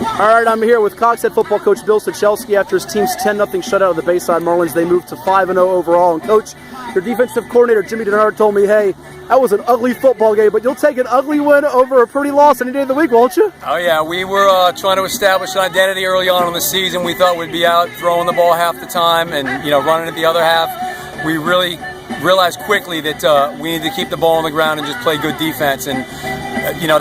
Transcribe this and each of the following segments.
All right, I'm here with Cox head football coach Bill Stachelski after his team's 10-0 shutout of the Bayside Marlins. They moved to 5-0 overall. And coach, your defensive coordinator Jimmy Denard told me, hey, that was an ugly football game, but you'll take an ugly win over a pretty loss any day of the week, won't you? Oh yeah, we were trying to establish an identity early on in the season. We thought we'd be out throwing the ball half the time and running it the other half. We really realized quickly that we needed to keep the ball on the ground and just play good defense. And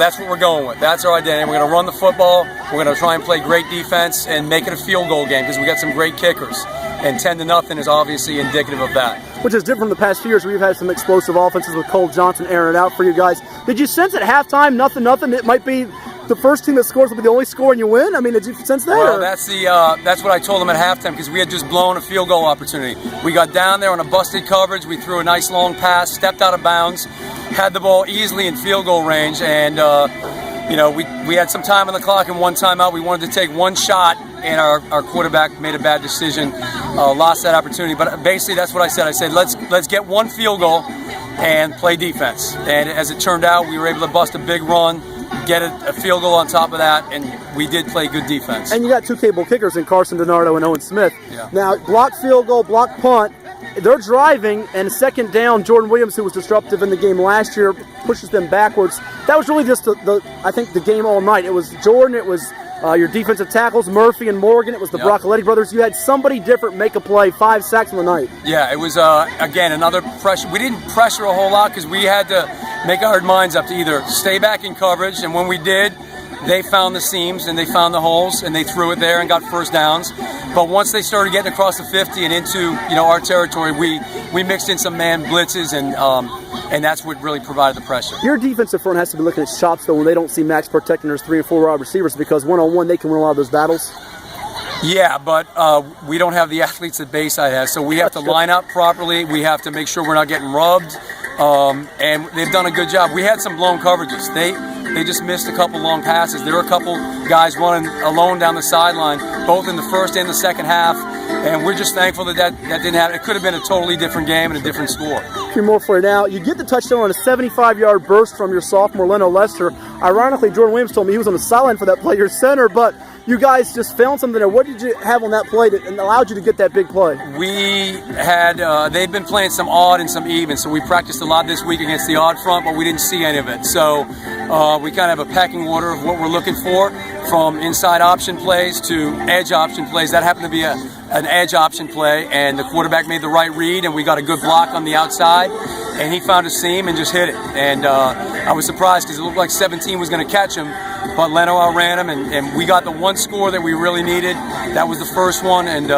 that's what we're going with. That's our identity. We're going to run the football. We're going to try and play great defense and make it a field goal game because we got some great kickers. And 10-0 is obviously indicative of that. Which is different from the past few years where you've had some explosive offenses with Cole Johnson airing it out for you guys. Did you sense at halftime, nothing, it might be the first team that scores will be the only score and you win? I mean, did you sense that? Well, that's what I told them at halftime because we had just blown a field goal opportunity. We got down there on a busted coverage. We threw a nice long pass, stepped out of bounds, had the ball easily in field goal range, and we had some time on the clock and one timeout. We wanted to take one shot, and our quarterback made a bad decision, lost that opportunity. But basically, that's what I said. I said, let's get one field goal and play defense. And as it turned out, we were able to bust a big run, get a field goal on top of that, and we did play good defense. And you got two capable kickers in Carson DiNardo and Owen Smith. Yeah. Now, block field goal, block punt. They're driving, and second down, Jordan Williams, who was disruptive in the game last year, pushes them backwards. That was really just I think the game all night. It was Jordan, it was your defensive tackles, Murphy and Morgan. It was the Broccoletti brothers. You had somebody different make a play, 5 sacks on the night. Yeah, it was, again, another pressure. We didn't pressure a whole lot because we had to make our minds up to either stay back in coverage, and when we did, they found the seams and they found the holes and they threw it there and got first downs. But once they started getting across the 50 and into our territory, we mixed in some man blitzes and that's what really provided the pressure. Your defensive front has to be looking at shots though when they don't see Max protecting their 3 and 4 wide receivers because one-on-one they can win a lot of those battles. Yeah, but we don't have the athletes that Bayside has, so we have to line up properly. We have to make sure we're not getting rubbed, and they've done a good job. We had some blown coverages. They just missed a couple long passes. There were a couple guys running alone down the sideline, both in the first and the second half, and we're just thankful that didn't happen. It could have been a totally different game and a different score. A few more for you now. You get the touchdown on a 75-yard burst from your sophomore, Leno Lester. Ironically, Jordan Williams told me he was on the sideline for that play, your center, but you guys just found something there. What did you have on that play that allowed you to get that big play? We had, they've been playing some odd and some even, so we practiced a lot this week against the odd front, but we didn't see any of it. So we kind of have a pecking order of what we're looking for, from inside option plays to edge option plays. That happened to be an edge option play, and the quarterback made the right read, and we got a good block on the outside, and he found a seam and just hit it. And I was surprised because it looked like 17 was going to catch him, but Leno outran him, and we got the one score that we really needed. That was the first one, and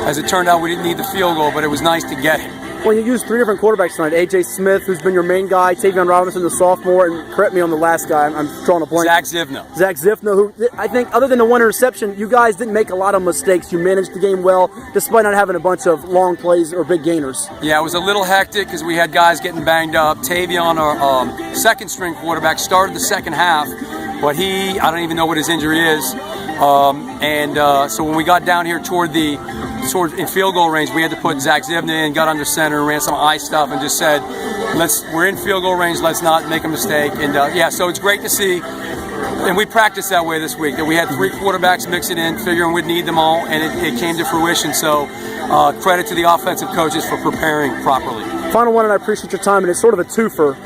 as it turned out, we didn't need the field goal, but it was nice to get it. Well, you used 3 different quarterbacks tonight. A.J. Smith, who's been your main guy, Tavion Robinson, the sophomore, and correct me on the last guy. I'm drawing a blank. Zach Zivna, who I think, other than the one interception, you guys didn't make a lot of mistakes. You managed the game well, despite not having a bunch of long plays or big gainers. Yeah, it was a little hectic because we had guys getting banged up. Tavion, our second-string quarterback, started the second half, but I don't even know what his injury is. So when we got down here toward in field goal range, we had to put Zach Zivna in, got under center, and ran some eye stuff, and just said, we're in field goal range, let's not make a mistake. And so it's great to see, and we practiced that way this week, that we had 3 quarterbacks mixing in, figuring we'd need them all, and it came to fruition. So credit to the offensive coaches for preparing properly. Final one, and I appreciate your time, and it's sort of a twofer.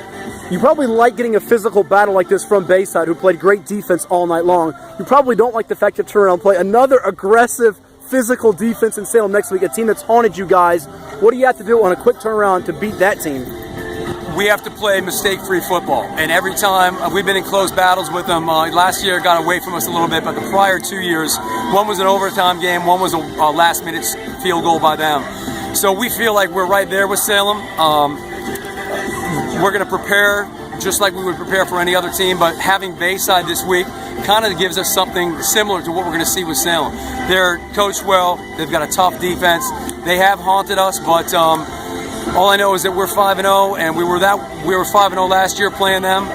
You probably like getting a physical battle like this from Bayside, who played great defense all night long. You probably don't like the fact that turn around play another aggressive, physical defense in Salem next week, a team that's haunted you guys. What do you have to do on a quick turnaround to beat that team? We have to play mistake-free football, and every time we've been in close battles with them. Last year got away from us a little bit, but the prior 2 years, one was an overtime game, one was a last-minute field goal by them. So we feel like we're right there with Salem. We're going to prepare just like we would prepare for any other team, but having Bayside this week kind of gives us something similar to what we're going to see with Salem. They're coached well, they've got a tough defense, they have haunted us, but all I know is that we're 5-0, and we were 5-0 last year playing them.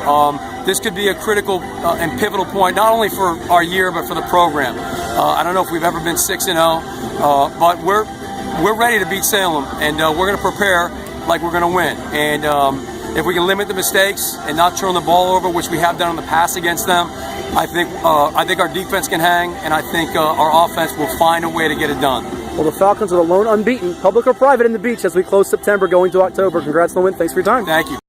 This could be a critical and pivotal point, not only for our year, but for the program. I don't know if we've ever been 6-0, but we're ready to beat Salem, and we're going to prepare like we're going to win. And if we can limit the mistakes and not turn the ball over, which we have done in the past against them, I think our defense can hang, and I think our offense will find a way to get it done. Well, the Falcons are the lone unbeaten, public or private, in the Beach as we close September going to October. Congrats on the win. Thanks for your time. Thank you.